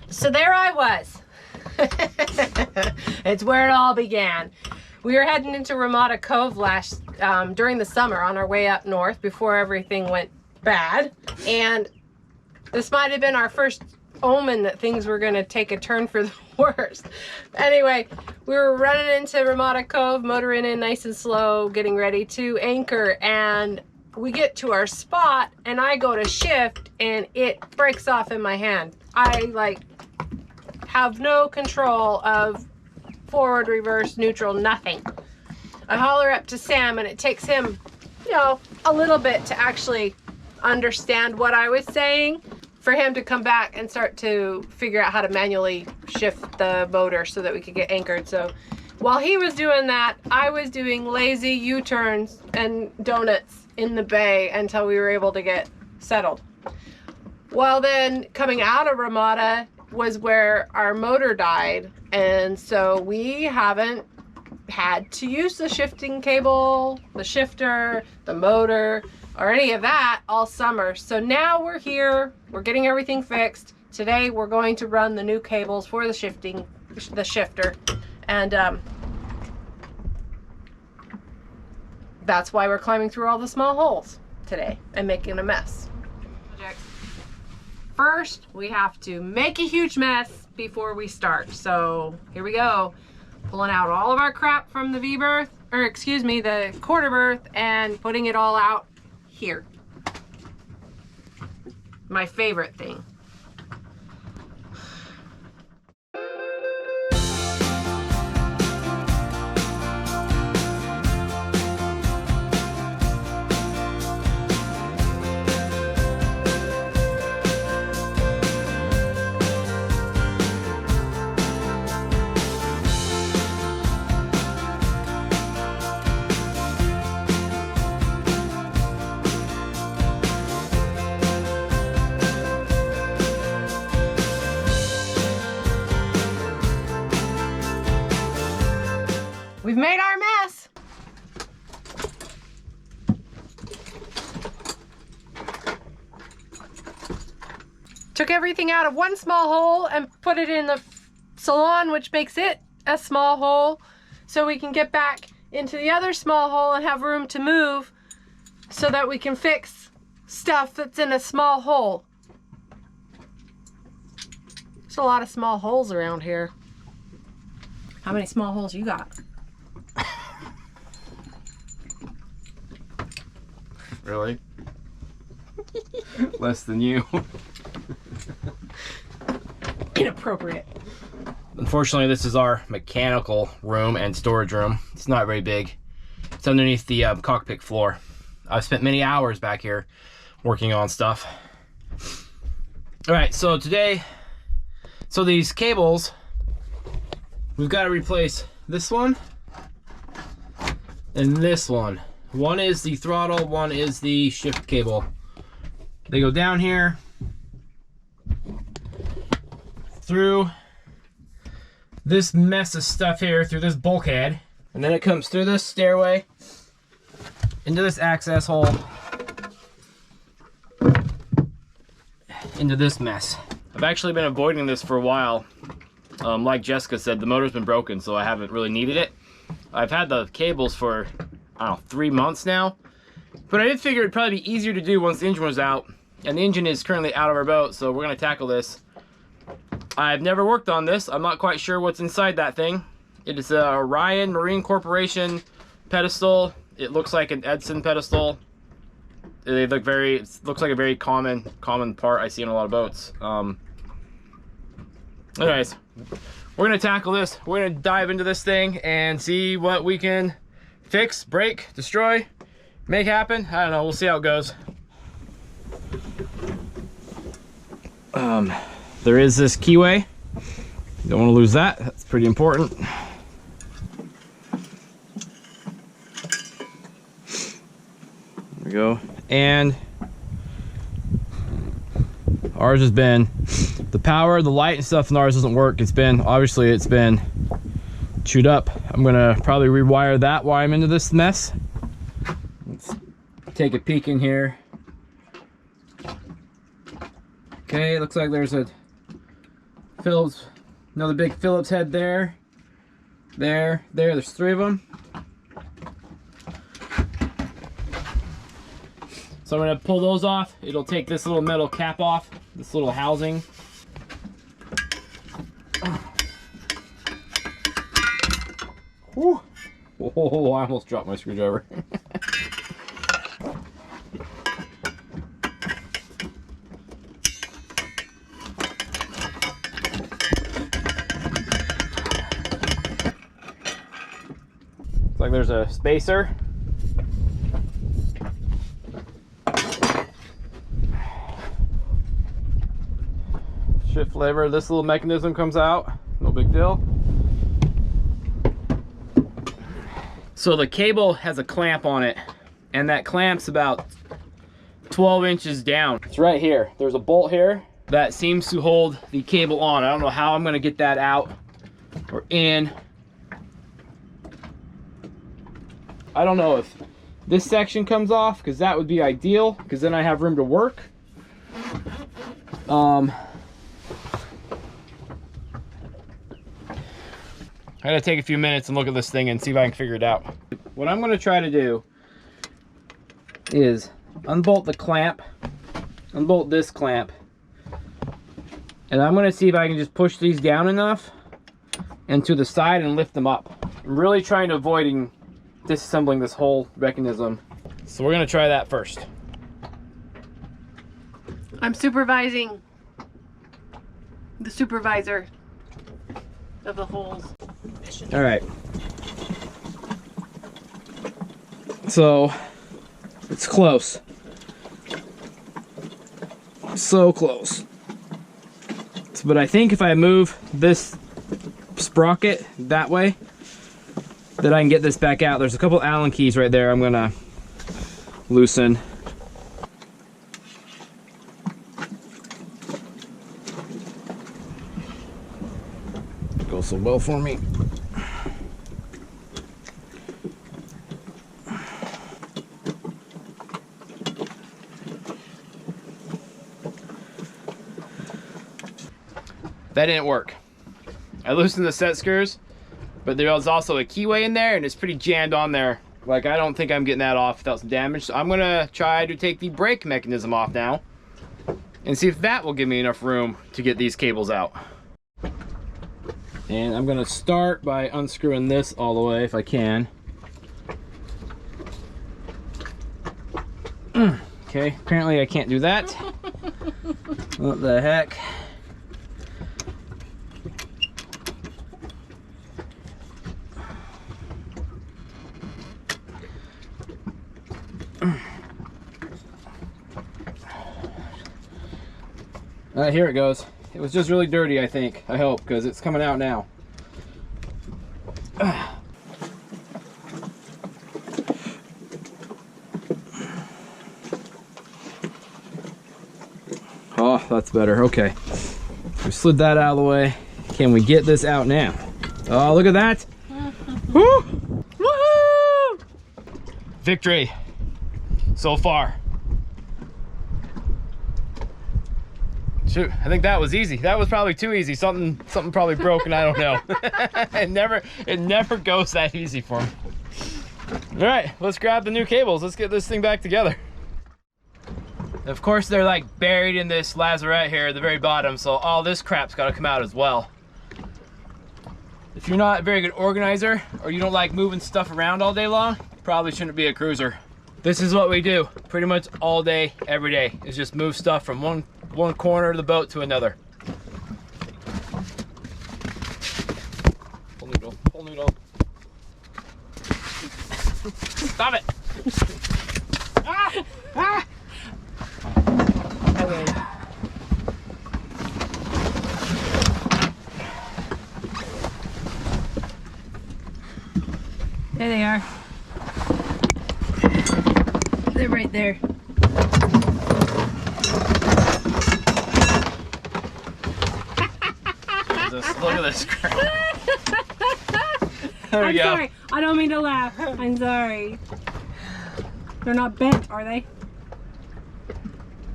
So there I was. It's where it all began. We were heading into Ramada Cove during the summer on our way up north before everything went bad. And this might have been our first omen that things were going to take a turn for the worst. Anyway, we were running into Ramada Cove, motoring in nice and slow, getting ready to anchor, and we get to our spot and I go to shift and it breaks off in my hand. I like have no control of forward, reverse, neutral, nothing. I holler up to Sam and it takes him, you know, a little bit to actually understand what I was saying for him to come back and start to figure out how to manually shift the motor so that we could get anchored. So while he was doing that, I was doing lazy U-turns and donuts in the bay until we were able to get settled. Well, then coming out of Ramada was where our motor died, and so we haven't had to use the shifting cable, the shifter, the motor, or any of that all summer. So now we're here, we're getting everything fixed. Today we're going to run the new cables for the shifter, and that's why we're climbing through all the small holes today and making a mess. First, we have to make a huge mess before we start. So here we go. Pulling out all of our crap from the V-berth, or excuse me, the quarter berth, and putting it all out here. My favorite thing. We've made our mess. Took everything out of one small hole and put it in the salon, which makes it a small hole, so we can get back into the other small hole and have room to move so that we can fix stuff that's in a small hole. There's a lot of small holes around here. How many small holes you got? Really? Less than you. Inappropriate. Unfortunately, this is our mechanical room and storage room. It's not very big. It's underneath the cockpit floor. I've spent many hours back here working on stuff. All right, so today, these cables, we've got to replace this one and this one. One is the throttle, one is the shift cable. They go down here, through this mess of stuff here, through this bulkhead, and then it comes through this stairway, into this access hole, into this mess. I've actually been avoiding this for a while. Like Jessica said, the motor's been broken, so I haven't really needed it. I've had the cables for, I don't know, 3 months now, but I did figure it'd probably be easier to do once the engine was out, and the engine is currently out of our boat, so we're gonna tackle this. I've never worked on this. I'm not quite sure what's inside that thing. It is a Orion Marine Corporation pedestal. It looks like an Edson pedestal. They look it looks like a very common part I see in a lot of boats. Anyways, we're gonna tackle this. We're gonna dive into this thing and see what we can fix, break, destroy, make happen. I don't know, we'll see how it goes. There is this keyway. Don't want to lose that. That's pretty important. There we go. And ours has been, the power, the light and stuff in ours doesn't work. It's been chewed up. I'm gonna probably rewire that while I'm into this mess. Let's take a peek in here. Okay, looks like there's a Phillips, another big Phillips head there. There's 3 of them. So I'm gonna pull those off. It'll take this little metal cap off, this little housing. Whew. Oh, I almost dropped my screwdriver. Looks like there's a spacer. Shift lever, this little mechanism comes out, no big deal. So the cable has a clamp on it, and that clamp's about 12 inches down. It's right here. There's a bolt here that seems to hold the cable on. I don't know how I'm gonna get that out or in. I don't know if this section comes off, because that would be ideal, because then I have room to work. I gotta take a few minutes and look at this thing and see if I can figure it out. What I'm gonna try to do is unbolt the clamp, unbolt this clamp, and I'm gonna see if I can just push these down enough and to the side and lift them up. I'm really trying to avoid disassembling this whole mechanism. So we're gonna try that first. I'm supervising the supervisor of the holes. All right. So it's close. So close. But I think if I move this sprocket that way, that I can get this back out. There's a couple Allen keys right there I'm gonna loosen. Goes so well for me. That didn't work. I loosened the set screws, but there was also a keyway in there and it's pretty jammed on there. Like, I don't think I'm getting that off without some damage. So I'm gonna try to take the brake mechanism off now and see if that will give me enough room to get these cables out. And I'm gonna start by unscrewing this all the way if I can. Okay, apparently I can't do that. What the heck? Here it goes. It was just really dirty, I think. I hope, because it's coming out now. Oh, that's better. Okay. We slid that out of the way. Can we get this out now? Oh, look at that. Woo! Woohoo! Victory so far. Shoot, I think that was easy. That was probably too easy. Something probably broke and I don't know. it never goes that easy for me. All right, let's grab the new cables. Let's get this thing back together. Of course, they're like buried in this lazarette here at the very bottom, so all this crap's got to come out as well. If you're not a very good organizer or you don't like moving stuff around all day long, you probably shouldn't be a cruiser. This is what we do pretty much all day, every day, is just move stuff from one corner of the boat to another. Pull noodle, pull noodle. Stop it! Ah! Ah! Okay. There they are. They're right there. Jesus, look at this crap. There we go. I'm sorry. I don't mean to laugh. I'm sorry. They're not bent, are they?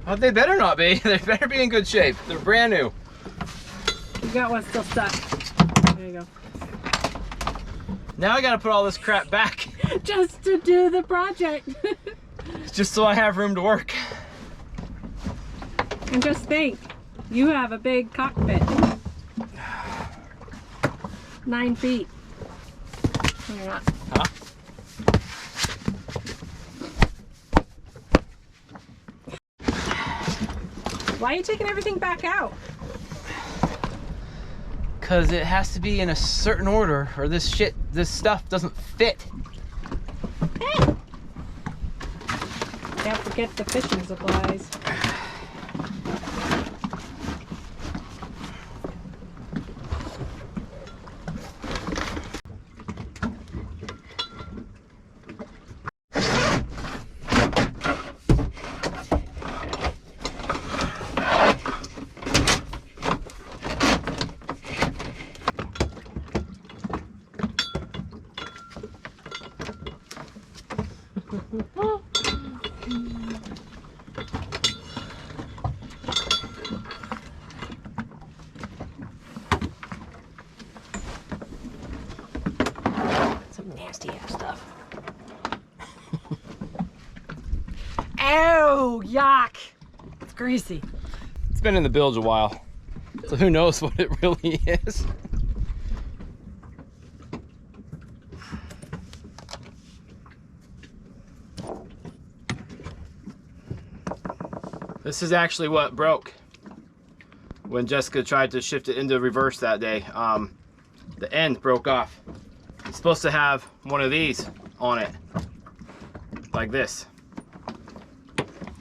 Oh, they better not be. They better be in good shape. They're brand new. got one still stuck. There you go. Now I gotta put all this crap back. Just to do the project. Just so I have room to work. And just think, you have a big cockpit. 9 feet. No, you're not. Huh? Why are you taking everything back out? Because it has to be in a certain order or this stuff doesn't fit. Can't forget the fishing supplies. Some nasty ass stuff. Ow! Yuck! It's greasy. It's been in the bilge a while, so who knows what it really is. This is actually what broke when Jessica tried to shift it into reverse that day. The end broke off. It's supposed to have one of these on it, like this.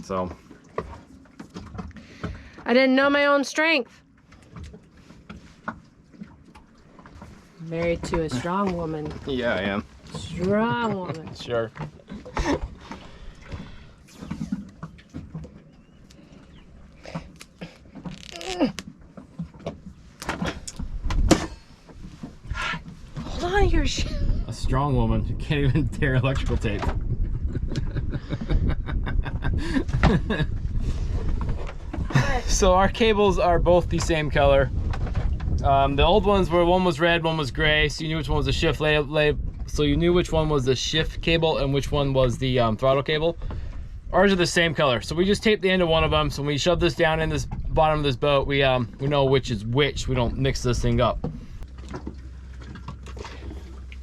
So I didn't know my own strength. Married to a strong woman. yeah, I am. Strong woman. Sure. Hold on to your shit. A strong woman who can't even tear electrical tape. So our cables are both the same color. The old ones were, one was red, one was gray, so you knew which one was the shift so you knew which one was the shift cable and which one was the throttle cable. Ours are the same color, so we just taped the end of one of them. So when we shove this down in this bottom of this boat, we know which is which. We don't mix this thing up.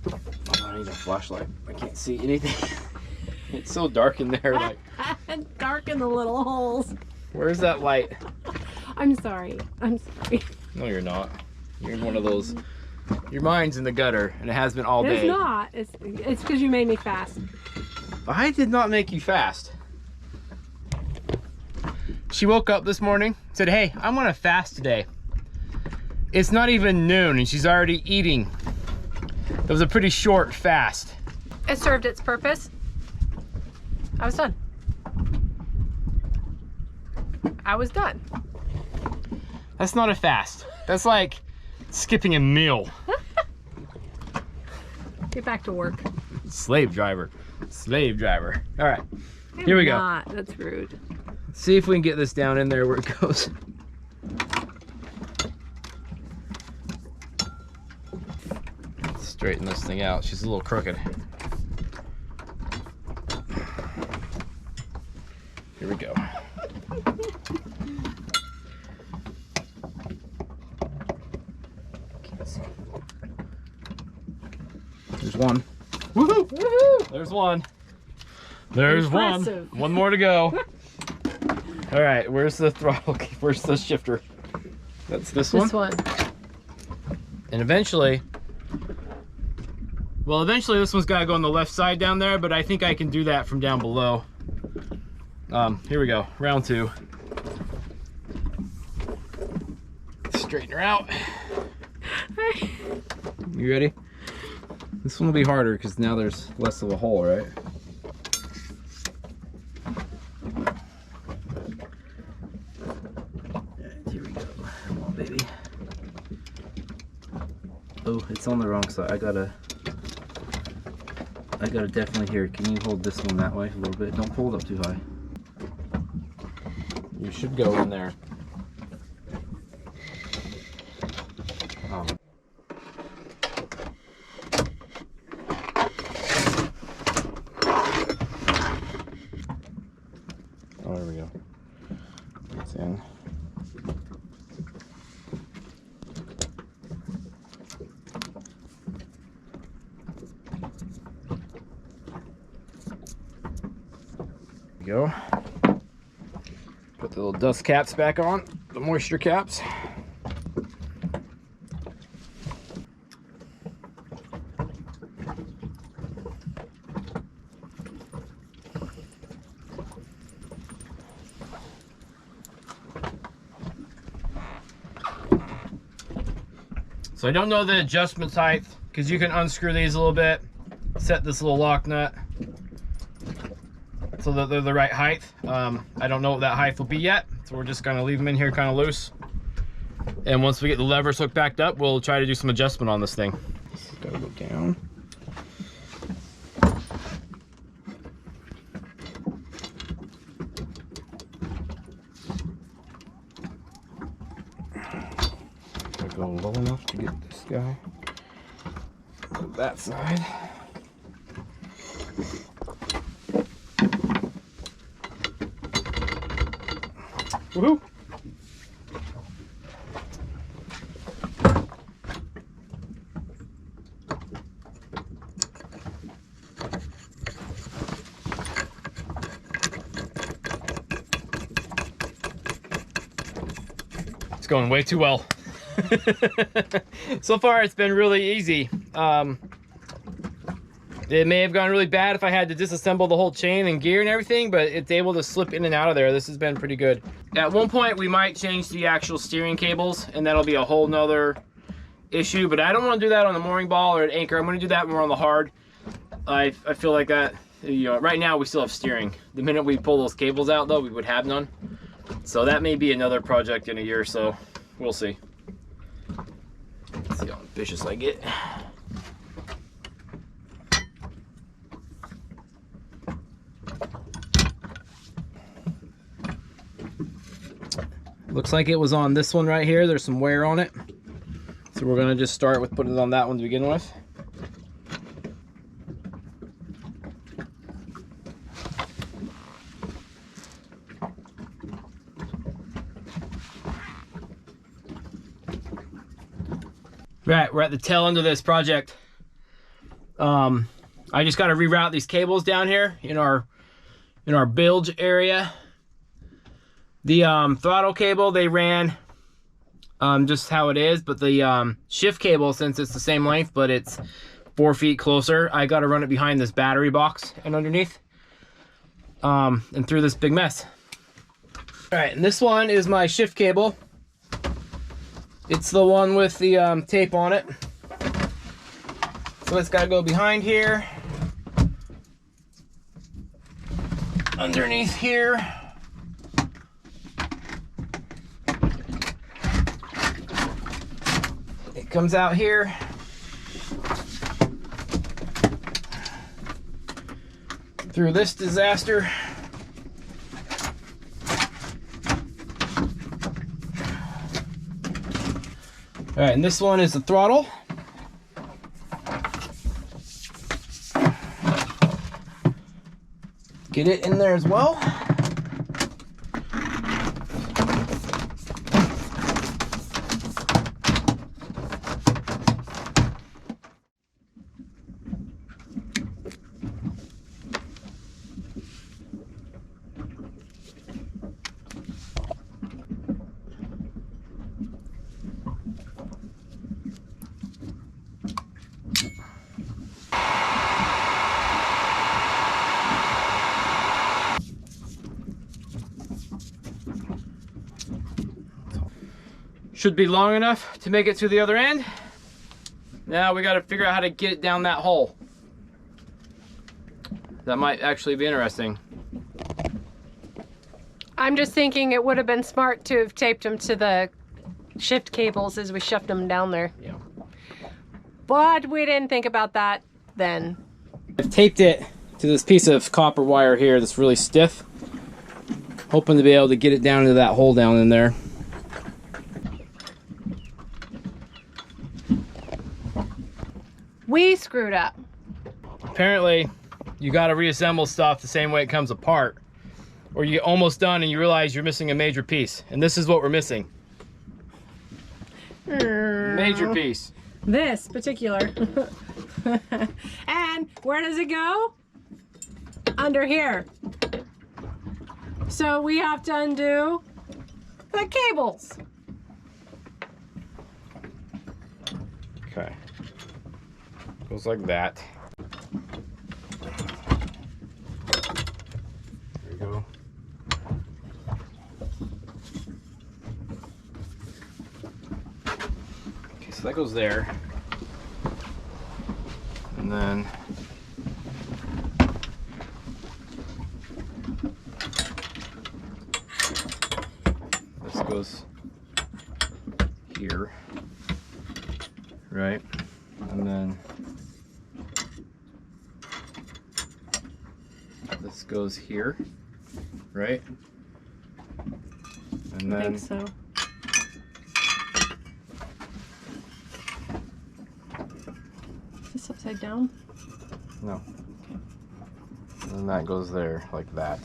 Oh, I need a flashlight. I can't see anything. It's so dark in there. Like, Dark in the little holes. where's that light? I'm sorry. I'm sorry. No, you're not. You're one of those. Your mind's in the gutter, and it has been all day. It's not. It's because you made me fast. I did not make you fast. She woke up this morning, said, "Hey, I want to fast today." It's not even noon, and she's already eating. It was a pretty short fast. It served its purpose. I was done. I was done. That's not a fast. That's like skipping a meal. Get back to work. Slave driver. Slave driver. All right, here we go. Not. That's rude. Let's see if we can get this down in there where it goes. Straighten this thing out. She's a little crooked. Here we go. There's one. Woohoo! Woohoo! There's one. There's Impressive. one. One more to go. All right, where's the throttle? Where's the shifter? That's this one. This one. And eventually this one's got to go on the left side down there, but I think I can do that from down below. Here we go, round two. Straighten her out. You ready? This one will be harder because now there's less of a hole, right? Here we go. Come on, baby. Oh, it's on the wrong side. I gotta definitely here. Can you hold this one that way a little bit? Don't pull it up too high. You should go in there. Oh, there we go. It's in. Go. Put the little dust caps back on, the moisture caps. So I don't know the adjustment height because you can unscrew these a little bit, set this little lock nut so that they're the right height. I don't know what that height will be yet, so we're just gonna leave them in here kind of loose. And once we get the levers hooked back up, we'll try to do some adjustment on this thing. Gotta go down. Gotta go low enough to get this guy to that side. Woohoo! It's going way too well. So far it's been really easy. It may have gone really bad if I had to disassemble the whole chain and gear and everything, but it's able to slip in and out of there. This has been pretty good. At one point we might change the actual steering cables, and that'll be a whole nother issue, but I don't want to do that on the mooring ball or an anchor. I'm going to do that more on the hard. I feel like that, you know, right now we still have steering. The minute we pull those cables out though, we would have none. So that may be another project in a year or so. We'll see. Let's see how ambitious I get. Looks like it was on this one right here. There's some wear on it. So we're gonna just start with putting it on that one to begin with. Right, we're at the tail end of this project. I just got to reroute these cables down here in our bilge area. The throttle cable they ran just how it is, but the shift cable, since it's the same length but it's 4 feet closer, I got to run it behind this battery box and underneath, and through this big mess. All right, and this one is my shift cable. It's the one with the tape on it. So it's got to go behind here, underneath here, it comes out here, through this disaster. All right, and this one is the throttle. Get it in there as well. Should be long enough to make it to the other end. Now we got to figure out how to get it down that hole. That might actually be interesting. I'm just thinking it would have been smart to have taped them to the shift cables as we shoved them down there. Yeah. But we didn't think about that then. I've taped it to this piece of copper wire here that's really stiff. Hoping to be able to get it down into that hole down in there. We screwed up. Apparently, you got to reassemble stuff the same way it comes apart, or you get almost done and you realize you're missing a major piece. And this is what we're missing. Major piece. This particular. And where does it go? Under here. So we have to undo the cables. Okay. Goes like that. There we go. Okay, so that goes there. And then this goes here, right? And then this goes here, right? And then I think so. Is this upside down? no. And then that goes there like that.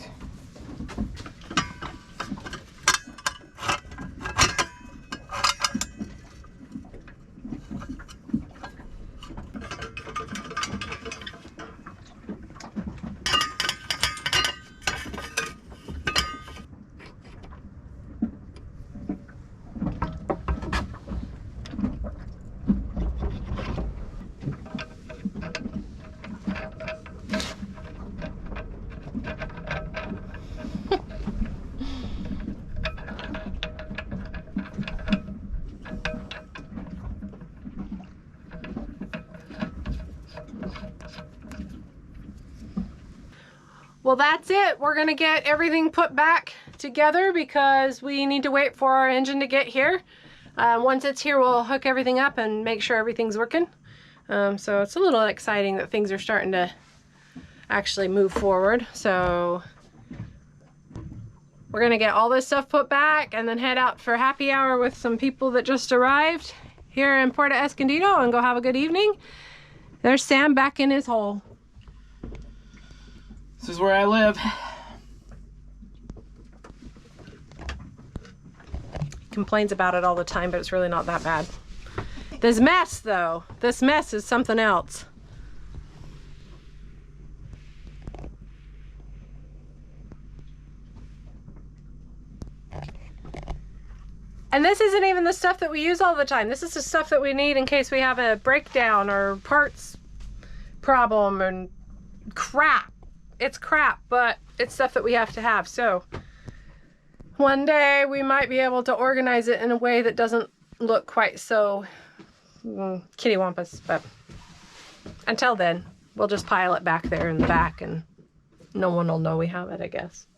Well, that's it. We're gonna get everything put back together because we need to wait for our engine to get here. Once it's here, we'll hook everything up and make sure everything's working. So it's a little exciting that things are starting to actually move forward. So we're gonna get all this stuff put back and then head out for happy hour with some people that just arrived here in Puerto Escondido and go have a good evening. There's Sam back in his hole. This is where I live. Complains about it all the time, but it's really not that bad. This mess, though, this mess is something else. And this isn't even the stuff that we use all the time. This is the stuff that we need in case we have a breakdown or parts problem and crap. It's crap, but it's stuff that we have to have. So one day we might be able to organize it in a way that doesn't look quite so kittywampus, but until then, we'll just pile it back there in the back and no one will know we have it, I guess.